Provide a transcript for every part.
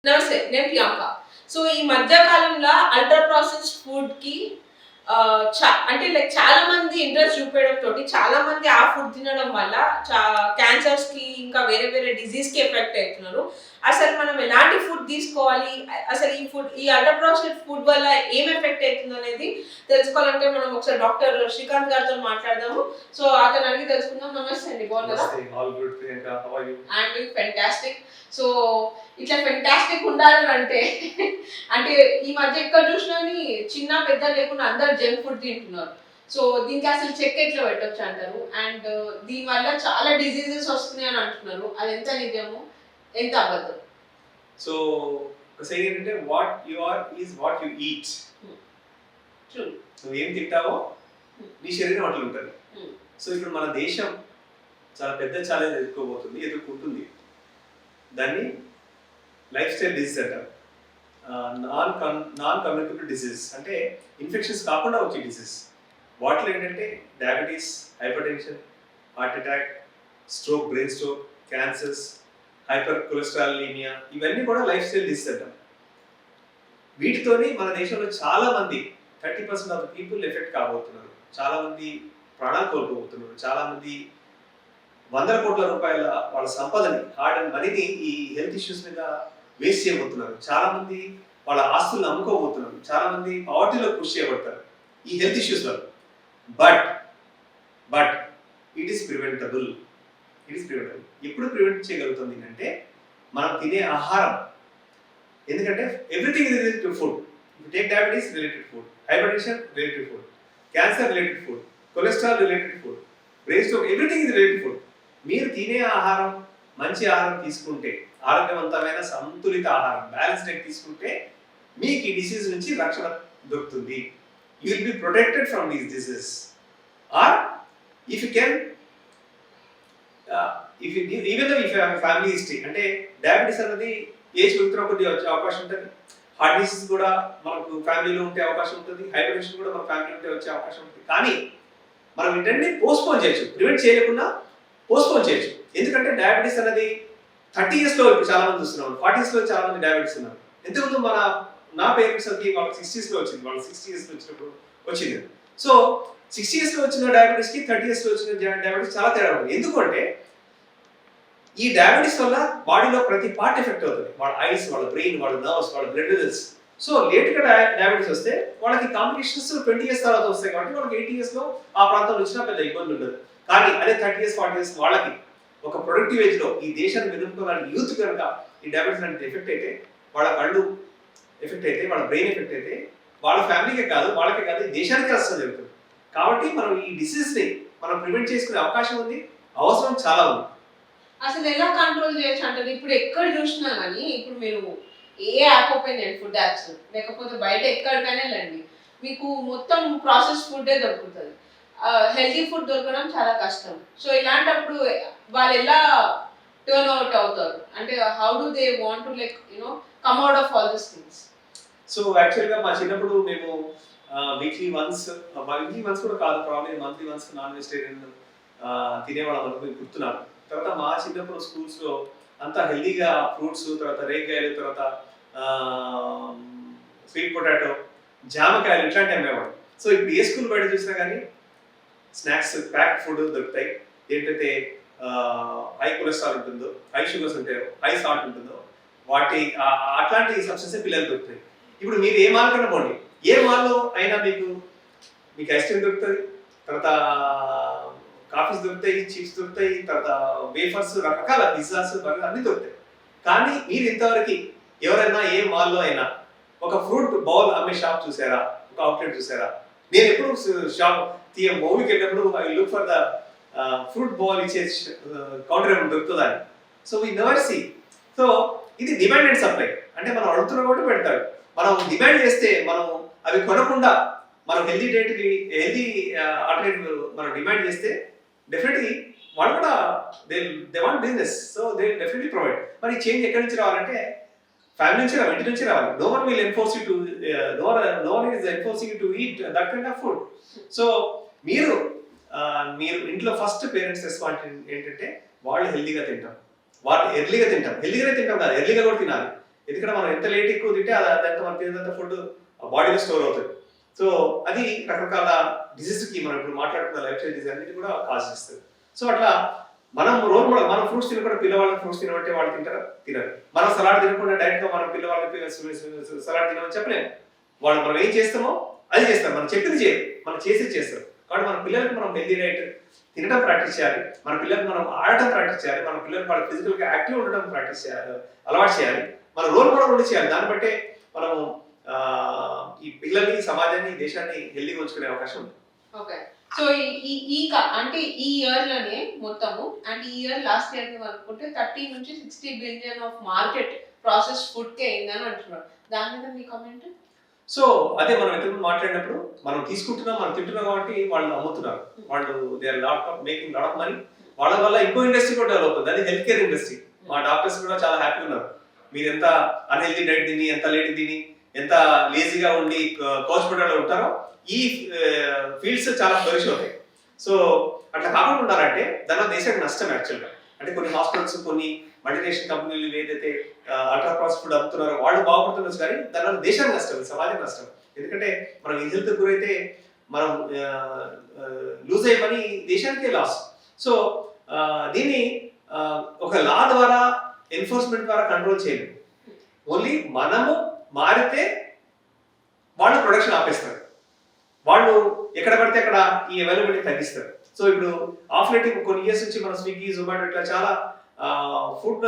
నమస్తే, నేను ప్రియాంక. సో ఈ మధ్య కాలంలో అల్ట్రా ప్రాసెస్డ్ ఫుడ్‌కి అంటే చాలా మంది ఇంట్రెస్ట్ చూపేయడం తోటి చాలా మంది ఆ ఫుడ్ తినడం వల్ల క్యాన్సర్స్‌కి ఇంకా వేరే వేరే డిసీజ్‌కి ఎఫెక్ట్ అవుతున్నారు. అసలు మనం ఎలాంటి ఫుడ్ తీసుకోవాలి? అసలు ఈ అల్ట్రా ప్రాసెస్డ్ ఫుడ్ వల్ల ఏం ఎఫెక్ట్ అవుతుందనేది తెలుసుకోవాలంటే మనం ఒకసారి డాక్టర్ శ్రీకాంత్ గారితో మాట్లాడదాము. సో అతన్ని అడిగి తెలుసుకుందాం. నమస్తే అండి, బాగున్నారా? నమస్తే, all good Priyanka, how are you? I am doing fantastic. So ఇట్లా ఫెంటాస్టిక్ ఉండాలని అంటే ఈ మధ్య ఎక్కడ చూసినా చిన్న పెద్ద లేకుండా అందరు జంక్ ఫుడ్ తింటున్నారు. సో దీనికి అసలు చెక్ ఎట్లా పెట్టొచ్చు అంటారు? అండ్ దీనివల్ల చాలా డిసీజెస్ వస్తున్నాయి అని అంటున్నారు. అది ఎంత నిజము, ఎంత అబద్ధం? సో సేయింగ్ ఏంటంటే what you are is what you eat. True. నువ్వు ఏం తింటావో నీ శరీరం అట్లా ఉంటుంది. సో ఇప్పుడు మన దేశం చాలా పెద్ద ఛాలెంజ్ ఎదుర్కొంటుంది. దాన్ని లైఫ్ స్టైల్ డిసీజ్ అంటారు. నాన్ కమ్యూనికేబుల్ డిసీజ్ అంటే ఇన్ఫెక్షన్స్ కాకుండా వచ్చే డిసీజ్. వాటిలో ఏంటంటే diabetes, hypertension, heart attack, stroke, brain stroke, cancers, hypercholesterolemia, ఇవన్నీ కూడా లైఫ్ స్టైల్ డిసీజ్ అంటాం. వీటితోని మన దేశంలో చాలా మంది 30% ఆఫ్ ద పీపుల్ ఎఫెక్ట్ కాబోతున్నారు. చాలా మంది ప్రాణాలు కోల్పోతున్నారు. చాలా మంది వందల కోట్ల రూపాయల వాళ్ళ సంపదని, హార్డ్ అండ్ మనీని ఈ హెల్త్ ఇష్యూస్ మీద వేస్ట్ చేయబోతున్నారు. చాలా మంది వాళ్ళ ఆస్తులను అమ్ముకోబోతున్నారు. చాలా మంది పవర్టీలో పుష్ చేయబడతారు ఈ హెల్త్ ఇష్యూస్ వల్ల. But it is preventable. ఎప్పుడు ప్రివెంట్ చేయగలుగుతుంది అంటే మనం తినే ఆహారం. ఎందుకంటే everything is related to food. Take diabetes, related food. Hyper tension, related food. Cancer, related food. Cholesterol, related food. Brain stroke, everything is related food. మీరు తినే ఆహారం మంచి ఆహారం తీసుకుంటే, ఆరోగ్యవంతమైన సంతులిత ఆహారం, బ్యాలెన్స్ డైట్ తీసుకుంటే మీకు ఈ డిసీజ్ నుంచి రక్షణ దొరుకుతుంది. You will be protected from these diseases. Or if you can even though if you have family history, అంటే డయాబెటీస్ అనేది ఏజ్ పెరుగుతున్న కొద్ది వచ్చే అవకాశం ఉంటుంది. హార్ట్ డిసీజ్ కూడా మనకు ఫ్యామిలీలో ఉండే అవకాశం ఉంటుంది. హైపర్ టెన్షన్ కూడా మన ఫ్యామిలీ ఉంటే వచ్చే అవకాశం ఉంటుంది. కానీ మనం వీటన్ని పోస్ట్పోన్ చేయొచ్చు. ప్రివెంట్ చేయలేకుండా పోస్ట్పోన్ చేయొచ్చు. ఎందుకంటే డయాబెటీస్ అనేది 30 years లో ఇప్పుడు చాలా మంది చూస్తున్నాం. 40s లో చాలా మంది డయాబెటీస్ ఉన్నారు. ఎంతకుముందు నా పేరెంట్స్ వాళ్ళకి 60s లో వచ్చింది. వాళ్ళు 60 years లో వచ్చినప్పుడు వచ్చింది. సో 60 years లో వచ్చిన డయాబెటీస్ కి 30 years లో వచ్చిన డయాబెటీస్ చాలా తేడా ఉంది. ఎందుకంటే ఈ డయాబెటీస్ వల్ల బాడీలో ప్రతి పార్ట్ ఎఫెక్ట్ అవుతుంది. వాళ్ళ ఐస్, వాళ్ళ బ్రెయిన్, వాళ్ళ నర్వ్స్, వాళ్ళ బ్లడ్ వెజల్స్. సో లేట్గా డయాబెటీస్ వస్తే వాళ్ళకి కాంప్లికేషన్స్ 20 years తర్వాత వస్తాయి. కాబట్టి వాళ్ళకి 80 years లో ఆ ప్రాంతంలో వచ్చినా పెద్ద ఇబ్బంది ఉండదు. కానీ అదే 30 years 40 years వాళ్ళకి ఒక ప్రొడక్టివ్ ఏజ్ లో ఈ దేశాన్ని వెనుకోవాలని యూత్ కనుక ఈ డయాబెటీస్ అనేది ఎఫెక్ట్ అయితే, వాళ్ళ కళ్ళు ఎఫెక్ట్ అయితే, వాళ్ళ బ్రెయిన్ ఎఫెక్ట్ అయితే, వాళ్ళ ఫ్యామిలీకే కాదు, వాళ్ళకే కాదు, ఈ దేశానికే నష్టం జరుగుతుంది. కాబట్టి మనం ఈ డిసీజ్ ని మనం ప్రివెంట్ చేసుకునే అవకాశం ఉంది, అవసరం చాలా ఉంది. అసలు ఎలా కంట్రోల్ చేయొచ్చు అంటారు? ఇప్పుడు ఎక్కడ చూసినా కానీ, ఇప్పుడు మీరు ఏ యాప్ ఓపెన్ చేయండి, ఫుడ్ యాప్స్, లేకపోతే బయట ఎక్కడికైనా వెళ్ళండి, మీకు మొత్తం ప్రాసెస్ ఫుడ్డే దొరుకుతుంది. హెల్తీ ఫుడ్ దొరకడం చాలా కష్టం. సో ఇలాంటప్పుడు వాళ్ళు ఎలా టర్న్ అవుట్ అవుతారు? అంటే how do they want to come out of all this things? So యాక్చువల్గా మా చిన్నప్పుడు మేము వీక్లీ వన్స్ కూడా కాదు, probably monthly once non vegetarian తినేవాళ్ళం అనుకుని గుర్తున్నాను. తర్వాత మా చిన్నప్పుడు స్కూల్స్లో అంతా హెల్దీగా ఫ్రూట్స్, తర్వాత రేగాయలు, తర్వాత స్వీట్ పొటాటో, జామకాయలు ఇట్లాంటివి అమ్మేవాడు. సో ఇప్పుడు ఏ స్కూల్ బయట చూసినా కానీ స్నాక్స్, ప్యాక్డ్ ఫుడ్ దొరుకుతాయి. ఏంటంటే హై కొలెస్ట్రాల్ ఉంటుందో, హై షుగర్స్ ఉంటాయో, హై సాల్ట్ ఉంటుందో, అట్లాంటి సబ్స్టెన్స్ పిల్లలు దొరుకుతాయి. ఇప్పుడు మీరు ఏ మాల్ కన్నా పోండి, ఏ మాల్లో అయినా మీకు ఐస్ క్రీమ్ దొరుకుతుంది, తర్వాత కాఫీస్ దొరుకుతాయి, చిప్స్ దొరుకుతాయి, తర్వాత వేఫర్స్, రకరకాల పిజ్జాస్, బర్గర్ అన్నీ దొరుకుతాయి. కానీ మీరు ఇంతవరకు ఎవరైనా ఏ మాల్లో అయినా ఒక ఫ్రూట్ బౌల్ అమ్మే షాప్ చూసారా? ఒక అవుట్లెట్ చూసారా? నేను ఎప్పుడు షాప్ మూవీకి వెళ్ళినప్పుడు I look for the fruit bowl ఇచ్చే కౌంటర్ ఏమైనా దొరుకుతుందా అని. So we never see. So ఇది డిమాండ్ అండ్ సప్లై. అంటే మనం అడుగుతున్న కూడా పెడతాడు. మనం డిమాండ్ చేస్తే మనం అవి కొనకుండా మనం హెల్దీ డైట్కి, హెల్దీ ఆల్టర్నేటివ్ మనం డిమాండ్ చేస్తే డెఫినెట్లీ వాళ్ళు కూడా they want business. So they definitely provide. మరి చేంజ్ ఎక్కడి నుంచి రావాలంటే ఫ్యామిలీ నుంచి రావాలి, ఇంటి నుంచి రావాలి. No one will enforce you to no one is enforcing you to eat that kind of food. So మీరు ఇంట్లో ఫస్ట్ పేరెంట్స్ రెస్పాన్సిబిలిటీ ఏంటంటే వాళ్ళు హెల్దీగా తింటాం, వాళ్ళు ఎర్లీగా తింటాం. హెల్దీగానే తింటాం కాదు, ఎర్లీగా కూడా తినాలి. ఎందుకంటే మనం ఎంత లేట్ ఎక్కువ తింటే అదంతా మనం తినేంత ఫుడ్ బాడీలో స్టోర్ అవుతుంది. సో అది రకరకాల డిసీజ్కి మనం ఇప్పుడు మాట్లాడుతున్న లైఫ్ స్టైల్ డిసీజ్ అన్నిటి కూడా కాజ్ చేస్తుంది. సో అట్లా మనం రోల్ మోడల్, మనం ఫ్రూట్స్ తినకుండా పిల్లవాళ్ళకి ఫ్రూట్స్ తినమంటే వాళ్ళు తింటారా? తినరు. మనం సలాడ్ తినకుండా డైరెక్ట్ గా మనం పిల్లవాళ్ళకి సలాడ్ తినమని చెప్పలేము. వాళ్ళు మనం ఏం చేస్తామో అది చేస్తారు, మనం చెప్పింది చేయరు, మనం చేసేది చేస్తారు. కాబట్టి మన పిల్లలకి మనం హెల్దీ డైట్ తినడం ప్రాక్టీస్ చేయాలి, మన పిల్లలకి మనం ఆడటం ప్రాక్టీస్ చేయాలి, మన పిల్లలకి వాళ్ళ ఫిజికల్ గా యాక్టివ్ ఉండడం ప్రాక్టీస్ చేయాలి, అలవాటు చేయాలి, మన రోల్ మోడల్ ఉండి చేయాలి. దాన్ని బట్టే మనం ఈ పిల్లల్ని, సమాజాన్ని, దేశాన్ని హెల్దీగా ఉంచుకునే అవకాశం ఉంది. ఓకే. సో అంటే ఈ ఇయర్ లోనే మొత్తము, అంటే ఈ ఇయర్ లాస్ట్ ఇయర్ అనుకుంటే 30 నుంచి 60 billion of market process food కే అయిందని అంటున్నారు. దాని మీద మీ కామెంట్? సో అదే మనం ఇంతకుముందు మాట్లాడినప్పుడు మనం తీసుకుంటున్నాం, మనం తింటున్నాం కాబట్టి వాళ్ళు అమ్ముతున్నారు, వాళ్ళు they are lot of making lot of money. వాళ్ళ వల్ల ఇంకో ఇండస్ట్రీ కూడా డెవలప్ అవుతుంది, అది హెల్త్ కేర్ ఇండస్ట్రీ. మా డాక్టర్స్ కూడా చాలా హ్యాపీగా ఉన్నారు. మీరు ఎంత అన్హెల్తీ డైట్ తిని, ఎంత లేట్ తిని, ఎంత లేజీగా ఉండి కోచ్పెట్టలో ఉంటారో ఈ ఫీల్డ్స్ చాలా ఫ్లరిష్ అవుతాయి. సో అట్లా కాకుండా ఉండాలంటే దానివల్ల దేశానికి నష్టం యాక్చువల్గా. అంటే కొన్ని హాస్పిటల్స్, కొన్ని మల్టీనేషనల్ కంపెనీలు ఏదైతే అల్ట్రా ప్రాసెస్ ఫుడ్ అమ్ముతున్నారో వాళ్ళు బాగుపడుతున్నారు, కానీ దానివల్ల దేశానికి నష్టం, సమాజానికి నష్టం. ఎందుకంటే మనం ఈ హెల్త్ గురైతే మనం లూజ్ అయ్యే పని దేశానికే లాస్. సో దీన్ని ఒక లా ద్వారా, ఎన్ఫోర్స్మెంట్ ద్వారా కంట్రోల్ చేయలేము. ఓన్లీ మనము మారితే వాళ్ళు ప్రొడక్షన్ ఆపేస్తారు, వాళ్ళు ఎక్కడ పడితే అక్కడ ఈ అవైలబిలిటీ తగ్గిస్తారు. సో ఇప్పుడు ఆఫ్ లైట్ కొన్ని ఇయర్స్ నుంచి మన స్విగ్గీ, జొమాటో ఇట్లా చాలా ఫుడ్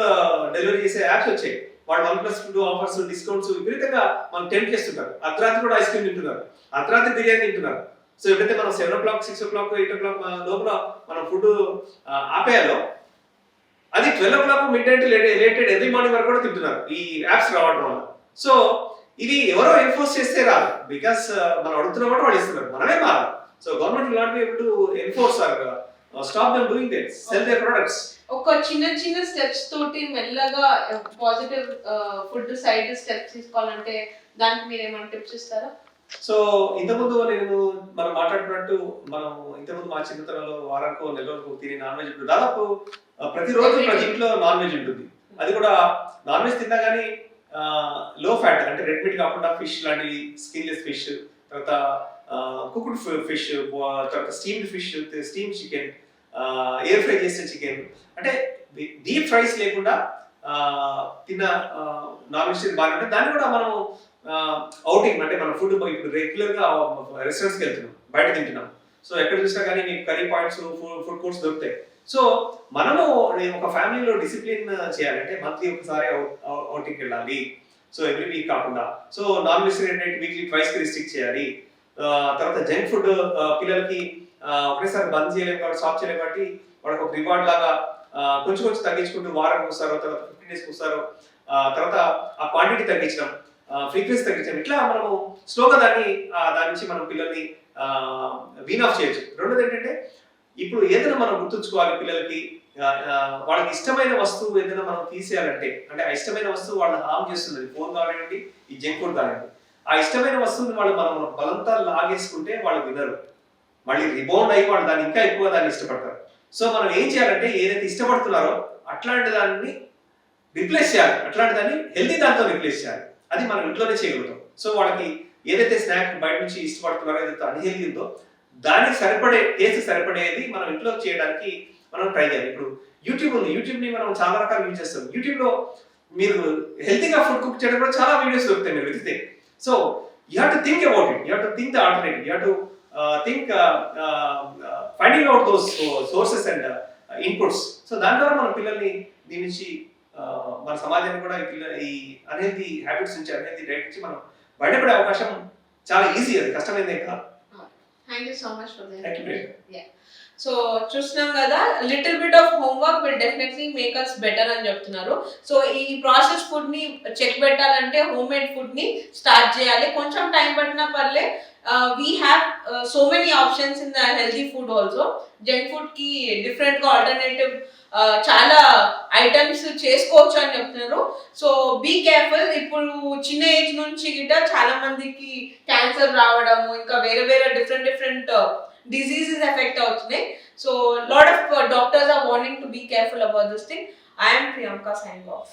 డెలివరీ చేసే యాప్స్ వచ్చాయి. వాళ్ళు 1+2 ఆఫర్స్, డిస్కౌంట్స్ విపరీతంగా మనం టెంప్ట్ చేస్తుంటారు. అర్ధరాత్రి కూడా ఐస్ క్రీమ్ తింటున్నారు, అర్ధరాత్రి బిర్యానీ తింటున్నారు. సో ఎప్పుడైతే మనం 7 o'clock, 6 o'clock, 8 o'clock లోపల మనం ఫుడ్ ఆపేయాలో అది 12 o'clock మిడ్ నైట్ లేటెడ్ ఎర్లీ మార్నింగ్ వరకు కూడా తింటున్నారు ఈ యాప్స్ రావడం వల్ల. సో ఇది ఎవరో ఎన్ఫోర్స్ చేస్తే రాదు, బికాస్ మనం అడుగుతున్న కూడా వాళ్ళు ఇస్తున్నారు, మనమే మారాలి. So government will not be able to enforce or stop them doing this, sell their products. ఒక చిన్న స్టెప్స్ తోటి మెల్లగా పాజిటివ్ ఫుడ్ సైడ్ స్టెప్స్ తీసుకోవాలంటే దానికి మీరు ఏమైనా టిప్స్ ఇస్తారా? సో ఇంతకుముందు మనం మాట్లాడుకున్నట్టు, మనం ఇంతకుముందు మా చిన్నతనంలో వారానికో నెలలకు తినే నాన్ వెజ్ ఉంటుంది. దాదాపు ప్రతిరోజు ప్రతి ఇంట్లో నాన్ వెజ్ ఉంటుంది. అది కూడా నాన్ వెజ్ తిన్నా కానీ లో ఫ్యాట్, అంటే రెడ్ మీట్ కాకుండా ఫిష్ లాంటివి, స్కిన్లెస్ ఫిష్, తర్వాత కుక్డ్ ఫిష్, తర్వాత steamed fish, steam chicken, air fry చేసిన చికెన్, అంటే డీప్ ఫ్రైస్ లేకుండా తిన్న నాన్ వెజిటేరియన్ బాగా ఉంటుంది. దాన్ని కూడా మనం అవుటింగ్, అంటే మన ఫుడ్ ఇప్పుడు రెగ్యులర్ గా రెస్టారెంట్స్కి వెళ్తున్నాం, బయట తింటున్నాం. సో ఎక్కడ చూసినా కానీ మీకు కర్రీ పాయింట్స్, ఫుడ్ కోర్ట్స్ దొరుకుతాయి. సో మనము ఒక ఫ్యామిలీలో డిసిప్లిన్ చేయాలంటే మంత్లీ ఒకసారి అవుటింగ్కి వెళ్ళాలి. సో ఎవ్రీ వీక్ కాకుండా. So non vegetarian weekly twice కి రిస్ట్రిక్ట్ చేయాలి. తర్వాత జంక్ ఫుడ్ పిల్లలకి ఒకటేసారి బంద్ చేయలేము కాబట్టి, స్టాప్ చేయలేము కాబట్టి వాళ్ళకి ఒక రివార్డ్ లాగా కొంచెం కొంచెం తగ్గించుకుంటూ వారానికి వస్తారో, తర్వాత 15 days వస్తారో, తర్వాత ఆ క్వాంటిటీ తగ్గించడం, ఫ్రీక్వెన్సీ తగ్గించడం, ఇట్లా మనము స్లోగా దాని నుంచి మనం పిల్లల్ని వీన్ ఆఫ్ చేయొచ్చు. రెండోది ఏంటంటే, ఇప్పుడు ఏదైనా మనం గుర్తుంచుకోవాలి, పిల్లలకి వాళ్ళకి ఇష్టమైన వస్తువు ఏదైనా మనం తీసేయాలంటే, అంటే ఆ ఇష్టమైన వస్తువు వాళ్ళని హామ్ చేస్తుంది, ఫోన్ కానివ్వండి, ఈ జంక్ ఫుడ్ కానివ్వండి, ఆ ఇష్టమైన వస్తువుని మనం బలంతా లాగేసుకుంటే వాళ్ళు వినరు, మళ్ళీ రిబౌండ్ అయ్యి వాళ్ళు దాన్ని ఇంకా ఎక్కువ దాన్ని ఇష్టపడతారు. సో మనం ఏం చేయాలంటే, ఏదైతే ఇష్టపడుతున్నారో అట్లాంటి దాన్ని రిప్లేస్ చేయాలి, అట్లాంటి దాన్ని హెల్తీ దాంతో రిప్లేస్ చేయాలి. అది మనం ఇంట్లోనే చేయగలుగుతాం. సో వాళ్ళకి ఏదైతే స్నాక్ బయట నుంచి ఇష్టపడుతున్నారో, ఏదైతే అన్హెల్తీ ఉందో దానికి సరిపడే, టేస్ట్ సరిపడేది మనం ఇంట్లో చేయడానికి మనం ట్రై చేయాలి. ఇప్పుడు యూట్యూబ్ ఉంది, యూట్యూబ్ ని మనం చాలా రకాలు యూజ్ చేస్తాం. యూట్యూబ్ లో మీరు హెల్తీగా ఫుడ్ కుక్ చేయడం కూడా చాలా వీడియోస్ దొరుకుతాయి మీరు వెతికితే. So you have to think about it, you have to think the alternative, you have to think finding out those sources and inputs. So దాని ద్వారా మన పిల్లల్ని దీని నుంచి, మన సమాజాన్ని కూడా ఈ అన్హెల్తీ హ్యాబిట్స్ నుంచి, అన్హెల్తీ డైట్ నుంచి మనం బయటపడే అవకాశం చాలా ఈజీ, అది కష్టమైనదే కాదు. Thank you so much for that. Thank you. Yeah. So చూస్తున్నాం కదా, little bit of homework will definitely make us better అని చెప్తున్నారు. సో ఈ ప్రాసెస్ ఫుడ్ ని చెక్ పెట్టాలంటే హోమ్ మేడ్ ఫుడ్ ని స్టార్ట్ చేయాలి. కొంచెం టైం పట్టినా పర్లే, we have so many options in the healthy food also. Junk food కి డిఫరెంట్ గా ఆల్టర్నేటివ్ చాలా ఐటమ్స్ చేసుకోవచ్చు అని చెప్తున్నారు. So be careful. ఇప్పుడు చిన్న ఏజ్ నుంచి గిట్ట చాలా మందికి క్యాన్సర్ రావడము, ఇంకా వేరే వేరే different diseases affect outunayi. So lot of doctors are warning to be careful about this thing. I am Priyanka signing off.